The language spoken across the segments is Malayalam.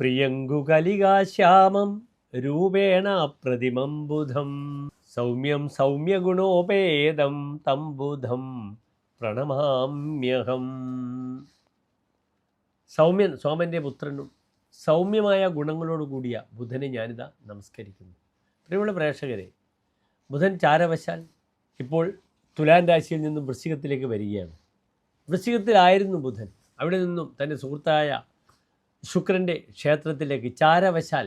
പ്രിയങ്കുകലികാശ്യാമം രൂപേണ പ്രതിമം ബുധം സൗമ്യം സൗമ്യഗുണോപേതം തം ബുധം പ്രണമാമ്യഹം. സൗമ്യൻ, സോമൻ്റെ പുത്രനും സൗമ്യമായ ഗുണങ്ങളോട് കൂടിയ ബുധനെ ഞാനിതാ നമസ്കരിക്കുന്നു. പ്രിയമുള്ള പ്രേക്ഷകരെ, ബുധൻ ചാരവശാൽ ഇപ്പോൾ തുലാൻ രാശിയിൽ നിന്നും വൃശ്ചികത്തിലേക്ക് വരികയാണ്. വൃശ്ചികത്തിലായിരുന്നു ബുധൻ. അവിടെ നിന്നും തൻ്റെ സുഹൃത്തായ ശുക്രൻ്റെ ക്ഷേത്രത്തിലേക്ക് ചാരവശാൽ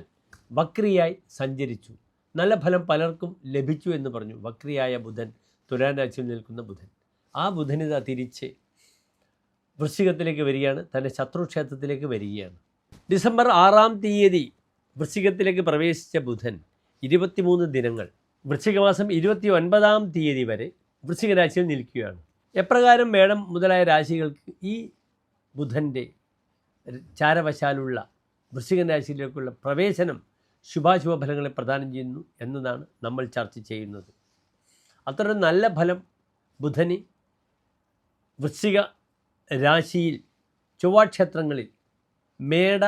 വക്രിയായി സഞ്ചരിച്ചു. നല്ല ഫലം പലർക്കും ലഭിച്ചു എന്ന് പറഞ്ഞു വക്രിയായ ബുധൻ, തുലാൻ രാശിയിൽ നിൽക്കുന്ന ബുധൻ. ആ ബുധനിത തിരിച്ച് വൃശ്ചികത്തിലേക്ക് വരികയാണ്, തൻ്റെ ശത്രുക്ഷേത്രത്തിലേക്ക് വരികയാണ്. ഡിസംബർ 6-ാം തീയതി വൃശ്ചികത്തിലേക്ക് പ്രവേശിച്ച ബുധൻ 23 ദിനങ്ങൾ വൃശ്ചികമാസം 29-ാം തീയതി വരെ വൃശ്ചിക രാശിയിൽ നിൽക്കുകയാണ്. എപ്രകാരം മേടം മുതലായ രാശികൾക്ക് ഈ ബുധൻ്റെ ചാരവശാലുള്ള വൃശ്ചിക രാശിയിലേക്കുള്ള പ്രവേശനം ശുഭാശുഭ ഫലങ്ങളെ പ്രദാനം ചെയ്യുന്നു എന്നതാണ് നമ്മൾ ചർച്ച ചെയ്യുന്നത്. അത്ര നല്ല ഫലം ബുധന് വൃശ്ചിക രാശിയിൽ ചൊവ്വാക്ഷേത്രങ്ങളിൽ മേട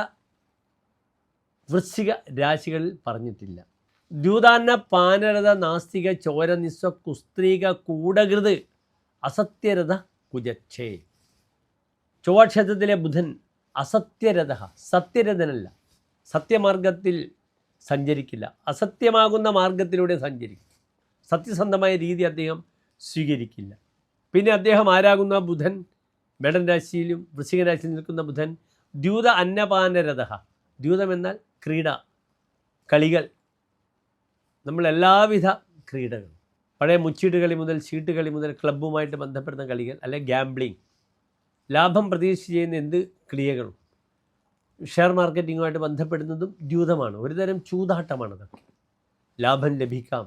വൃശ്ചിക രാശികളിൽ പറഞ്ഞിട്ടില്ല. ദ്യൂതാന്ന പാനരത നാസ്തിക ചോര നിസ്വ കുസ്ത്രീക കൂടകൃത് അസത്യരഥ കുജക്ഷേ. ചൊവ്വാക്ഷേത്രത്തിലെ ബുധൻ അസത്യരഥ, സത്യരഥനല്ല, സത്യമാർഗത്തിൽ സഞ്ചരിക്കില്ല, അസത്യമാകുന്ന മാർഗത്തിലൂടെ സഞ്ചരിക്കും. സത്യസന്ധമായ രീതി അദ്ദേഹം സ്വീകരിക്കില്ല. പിന്നെ അദ്ദേഹം ആരാകുന്ന ബുധൻ, മേടൻ രാശിയിലും വൃശ്ചിക രാശിയിൽ നിൽക്കുന്ന ബുധൻ ദ്യൂത അന്നപാനരഥ. ദ്യൂതം എന്നാൽ ക്രീഡ, കളികൾ. നമ്മൾ എല്ലാവിധ ക്രീഡകളും, പഴയ മുച്ചീട്ട് കളി മുതൽ ചീട്ട് കളി മുതൽ ക്ലബ്ബുമായിട്ട് ബന്ധപ്പെടുന്ന കളികൾ, അല്ലെ ഗാംബ്ലിംഗ്, ലാഭം പ്രതീക്ഷിച്ച് ചെയ്യുന്ന എന്ത് ക്രിയകളും, ഷെയർ മാർക്കറ്റിങ്ങുമായിട്ട് ബന്ധപ്പെടുന്നതും ദ്യൂതമാണ്. ഒരുതരം ചൂതാട്ടമാണ് അതൊക്കെ. ലാഭം ലഭിക്കാം,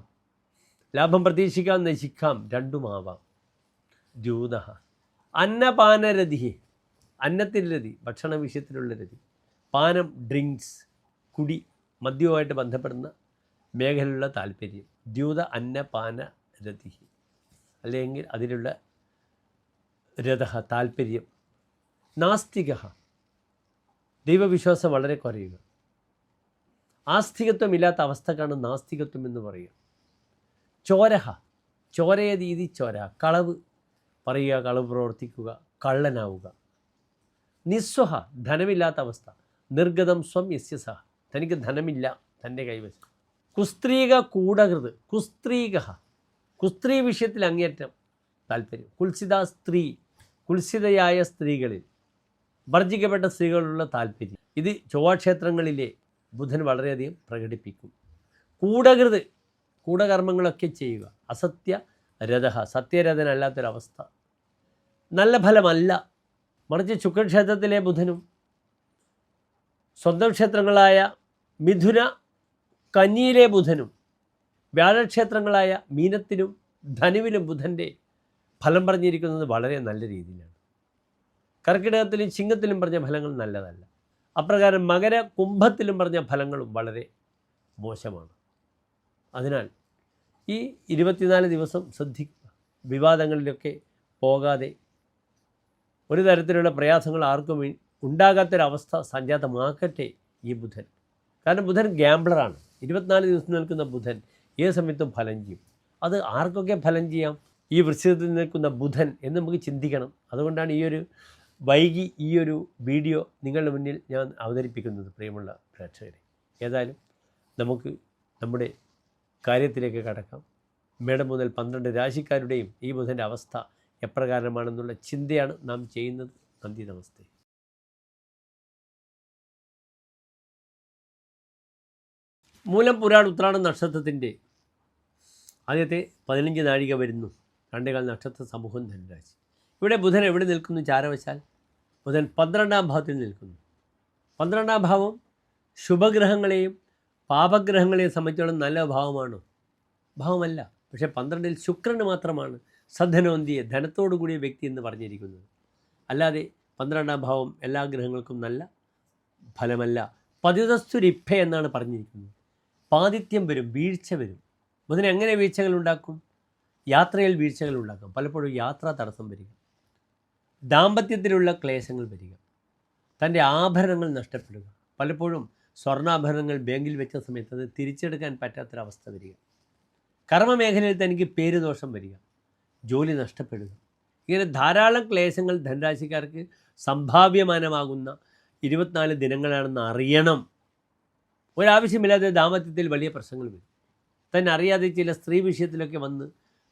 ലാഭം പ്രതീക്ഷിക്കാം, നശിക്കാം, രണ്ടുമാവാം. ദ്യൂത. അന്നപാനരതി, അന്നത്തിൻ്റെ രതി, ഭക്ഷണ വിഷയത്തിലുള്ള രതി. പാനം, ഡ്രിങ്ക്സ്, കുടി, മദ്യവുമായിട്ട് ബന്ധപ്പെടുന്ന മേഖലയിലുള്ള താല്പര്യം. ദ്യൂത അന്നപാനരതി, അല്ലെങ്കിൽ അതിലുള്ള രഥ, താല്പര്യം. നാസ്തിക, ദൈവവിശ്വാസം വളരെ കുറയുക. ആസ്തികത്വമില്ലാത്ത അവസ്ഥക്കാണ് നാസ്തികത്വം എന്ന് പറയുക. ചോരഹ, ചോരയ രീതി ചോര, കളവ് പറയുക, കളവ് പ്രവർത്തിക്കുക, കള്ളനാവുക. നിസ്വഹ, ധനമില്ലാത്ത അവസ്ഥ. നിർഗതം സ്വം യസ്യ സഹ, തനിക്ക് ധനമില്ല തൻ്റെ കൈവശം. കുസ്ത്രീക കൂടകൃത്, കുസ്ത്രീക, കുസ്ത്രീ വിഷയത്തിൽ അങ്ങേറ്റം താല്പര്യം. കുൽസിത സ്ത്രീ, കുൽസിതയായ സ്ത്രീകളിൽ, വർജിക്കപ്പെട്ട സ്ത്രീകളുള്ള താല്പര്യം. ഇത് ചൊവ്വാക്ഷേത്രങ്ങളിലെ ബുധൻ വളരെയധികം പ്രകടിപ്പിക്കും. കൂടകൃത്, കൂടകർമ്മങ്ങളൊക്കെ ചെയ്യുക. അസത്യ രഥ, സത്യരഥനല്ലാത്തൊരവസ്ഥ. നല്ല ഫലമല്ല. മറിച്ച് ശുക്രക്ഷേത്രത്തിലെ ബുധനും സ്വന്തം ക്ഷേത്രങ്ങളായ മിഥുന കന്നിയിലെ ബുധനും വ്യാഴക്ഷേത്രങ്ങളായ മീനത്തിലും ധനുവിലും ബുധൻ്റെ ഫലം പറഞ്ഞിരിക്കുന്നത് വളരെ നല്ല രീതിയിലാണ്. കർക്കിടകത്തിലും ചിങ്ങത്തിലും പറഞ്ഞ ഫലങ്ങൾ നല്ലതല്ല. അപ്രകാരം മകര കുംഭത്തിലും പറഞ്ഞ ഫലങ്ങളും വളരെ മോശമാണ്. അതിനാൽ ഈ 24 ദിവസം ശ്രദ്ധിക്കുക. വിവാദങ്ങളിലൊക്കെ പോകാതെ, ഒരു തരത്തിലുള്ള പ്രയാസങ്ങൾ ആർക്കും ഉണ്ടാകാത്തൊരവസ്ഥ സംജാതമാക്കട്ടെ ഈ ബുധൻ. കാരണം ബുധൻ ഗ്യാംബ്ലറാണ്. 24 ദിവസം നിൽക്കുന്ന ബുധൻ ഏത് സമയത്തും ഫലം ചെയ്യും. അത് ആർക്കൊക്കെ ഫലം ചെയ്യാം? ഈ വൃശ്ചികത്തിൽ നിൽക്കുന്ന ബുധൻ എന്ന് നമുക്ക് ചിന്തിക്കണം. അതുകൊണ്ടാണ് ഈ ഒരു വീഡിയോ നിങ്ങളുടെ മുന്നിൽ ഞാൻ അവതരിപ്പിക്കുന്നത്. പ്രിയമുള്ള പ്രേക്ഷകരെ, ഏതായാലും നമുക്ക് നമ്മുടെ കാര്യത്തിലേക്ക് കടക്കാം. മേടം മുതൽ 12 രാശിക്കാരുടെയും ഈ ബുധൻ്റെ അവസ്ഥ എപ്രകാരമാണെന്നുള്ള ചിന്തയാണ് നാം ചെയ്യുന്നത്. നന്ദി, നമസ്തേ. മൂലം പുരാൺ ഉത്രാടം നക്ഷത്രത്തിൻ്റെ ആദ്യത്തെ 15 നാഴിക വരുന്നു. 2 നക്ഷത്ര സമൂഹം ധനുരാശി. ഇവിടെ ബുധൻ എവിടെ നിൽക്കുന്നു? ചാരവശാൽ ബുധൻ 12-ാം ഭാവത്തിൽ നിൽക്കുന്നു. 12-ാം ഭാവം ശുഭഗ്രഹങ്ങളെയും പാപഗ്രഹങ്ങളെയും സംബന്ധിച്ചോളം നല്ല ഭാവമാണോ? ഭാവമല്ല. പക്ഷേ 12-ൽ ശുക്രന് മാത്രമാണ് സധനോന്തിയ, ധനത്തോടു കൂടിയ വ്യക്തി എന്ന് പറഞ്ഞിരിക്കുന്നത്. അല്ലാതെ 12-ാം ഭാവം എല്ലാ ഗ്രഹങ്ങൾക്കും നല്ല ഫലമല്ല. പതിതസ്തുരിഭ എന്നാണ് പറഞ്ഞിരിക്കുന്നത്. പാതിഥ്യം വരും, വീഴ്ച വരും. ബുധൻ എങ്ങനെ വീഴ്ചകൾ ഉണ്ടാക്കും? യാത്രയിൽ വീഴ്ചകൾ ഉണ്ടാക്കാം. പലപ്പോഴും യാത്രാ തടസ്സം വരിക, ദാമ്പത്യത്തിലുള്ള ക്ലേശങ്ങൾ വരിക, തൻ്റെ ആഭരണങ്ങൾ നഷ്ടപ്പെടുക, പലപ്പോഴും സ്വർണ്ണാഭരണങ്ങൾ ബാങ്കിൽ വെച്ച സമയത്ത് അത് തിരിച്ചെടുക്കാൻ പറ്റാത്തൊരവസ്ഥ വരിക, കർമ്മമേഖലയിൽ തനിക്ക് പേരുദോഷം വരിക, ജോലി നഷ്ടപ്പെടുക, ഇങ്ങനെ ധാരാളം ക്ലേശങ്ങൾ ധനരാശിക്കാർക്ക് സംഭാവ്യമാനമാകുന്ന 24 ദിനങ്ങളാണെന്ന് അറിയണം. ഒരാവശ്യമില്ലാതെ ദാമ്പത്യത്തിൽ വലിയ പ്രശ്നങ്ങൾ വരും. തന്നെ അറിയാതെ ചില സ്ത്രീ വിഷയത്തിലൊക്കെ വന്ന്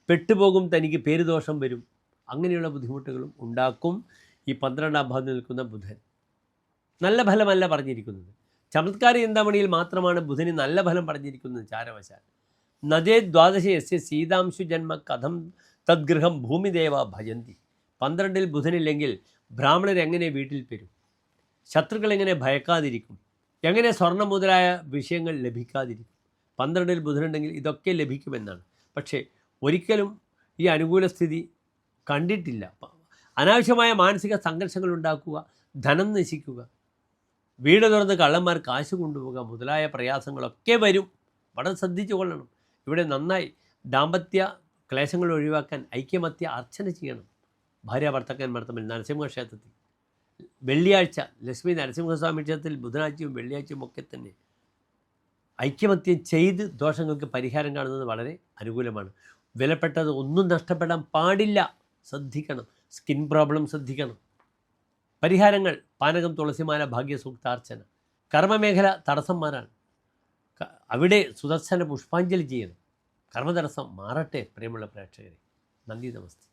പെട്ടുപോകും, തനിക്ക് പേരുദോഷം വരും. അങ്ങനെയുള്ള ബുദ്ധിമുട്ടുകളും ഉണ്ടാക്കും ഈ 12ാം ഭാവത്തിൽ നിൽക്കുന്ന ബുധൻ. നല്ല ഫലമല്ല പറഞ്ഞിരിക്കുന്നത്. ചമത്കാര ചിന്താമണിയിൽ മാത്രമാണ് ബുധന് നല്ല ഫലം പറഞ്ഞിരിക്കുന്നത്. ചാരവശാൽ നജേ ദ്വാദശ യസ്യ സീതാംശു ജന്മ കഥം തദ്ഗൃഹം ഭൂമിദേവ ഭജന്തി. 12ൽ ബുധനില്ലെങ്കിൽ ബ്രാഹ്മണർ എങ്ങനെ വീട്ടിൽ വരും? ശത്രുക്കൾ എങ്ങനെ ഭയക്കാതിരിക്കും? എങ്ങനെ സ്വർണ്ണം മുതലായ വിഷയങ്ങൾ ലഭിക്കാതിരിക്കും? 12ൽ ബുധനുണ്ടെങ്കിൽ ഇതൊക്കെ ലഭിക്കുമെന്നാണ്. പക്ഷേ ഒരിക്കലും ഈ അനുകൂല സ്ഥിതി കണ്ടിട്ടില്ല. അനാവശ്യമായ മാനസിക സംഘർഷങ്ങൾ ഉണ്ടാക്കുക, ധനം നശിക്കുക, വീട് തുറന്ന് കള്ളന്മാർ കാശ് കൊണ്ടുപോകുക മുതലായ പ്രയാസങ്ങളൊക്കെ വരും. വളരെ ശ്രദ്ധിച്ചു കൊള്ളണം. ഇവിടെ നന്നായി ദാമ്പത്യ ക്ലേശങ്ങൾ ഒഴിവാക്കാൻ ഐക്യമത്യ അർച്ചന ചെയ്യണം. ഭാര്യ ഭർത്താക്കന്മാർ തമ്മിൽ നരസിംഹ ക്ഷേത്രത്തിൽ വെള്ളിയാഴ്ച, ലക്ഷ്മി നരസിംഹസ്വാമി ക്ഷേത്രത്തിൽ ബുധനാഴ്ചയും വെള്ളിയാഴ്ചയും ഒക്കെ തന്നെ ഐക്യമത്യം ചെയ്ത് ദോഷങ്ങൾക്ക് പരിഹാരം കാണുന്നത് വളരെ അനുകൂലമാണ്. വിലപ്പെട്ടത് ഒന്നും നഷ്ടപ്പെടാൻ പാടില്ല. ശ്രദ്ധിക്കണം. സ്കിൻ പ്രോബ്ലം ശ്രദ്ധിക്കണം. പരിഹാരങ്ങൾ: പാനകം, തുളസിമാല, ഭാഗ്യസൂക്താർച്ചന. കർമ്മമേഖല തടസ്സന്മാരാണ്, അവിടെ സുദർശന പുഷ്പാഞ്ജലി ചെയ്യണം. കർമ്മതടസ്സം മാറട്ടെ പ്രിയമുള്ള പ്രേക്ഷകരെ. നന്ദി, നമസ്തേ.